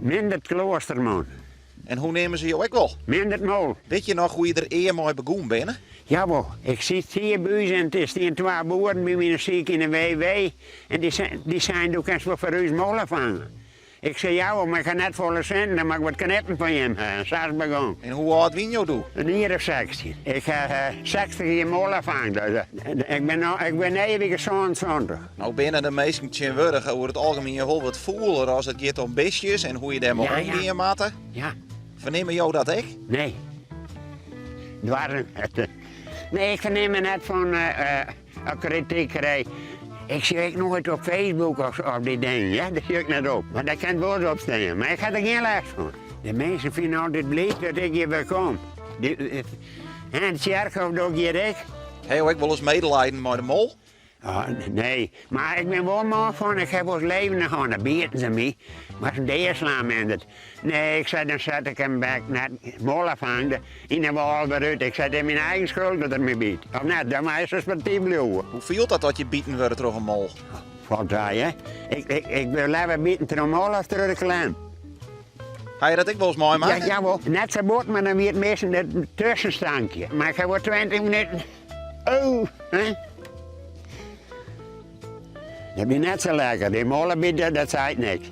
Minder het klooster, man. En hoe nemen ze jou ook wel? Minder het mol. Weet je nog hoe je er eenmaal begonnen bent? Jawel, ik zit hier buiten en het is die 2 boeren bij mij ziek in de WW. En die zijn ook eens wel voor u molen vangen. Ik zei, ja, maar ik ga net volle centen, dan mag ik wat knippen van je. Zo is het begonnen. En hoe oud win je doe? Een hier of 16. Ik ga 60 jaar molen vangen. Dus, ik ben eeuwige 22. Nou binnen de meesten tegenwoordig over het algemeen wel wat voeler als het gaat om beestjes en hoe je daar maar omgaan maten. Ja. Vernemen jou dat ik? Nee. Dwarren. Nee, ik verneem me net van een kritiekerij. Ik zie ik nooit op Facebook of die dingen, ja, daar zie ik net op. Maar daar kan het woord op staan, maar ik ga er geen last van. De mensen vinden altijd blij dat ik hier weer kom. En het Sjerkhof doe hier ik. Heb je ook wel eens medelijden met de mol? Oh, nee, maar ik ben wel mooi van, ik heb ons leven nog aan, dat bieden ze mij. Maar ze deerslaan met het. Nee, ik zei, dan zet ik hem bij naar het molen vangen in de wal eruit. Ik zei, dat is mijn eigen schuld dat er me biedt. Of net, dan moet je sportief blijven. Hoe viel dat je bieten wordt door een mol? Wat zei je? Ik wil liever bieden door een mol of door de klein. Ga je dat ik wel eens mooi maken? Ja, jawel. Net zo bot, maar dan weer het meest een tussenstankje. Maar ik heb wel 20 minuten. Oh, hè? Dat is net zo lekker. Die molen bieden, dat zei ik niks.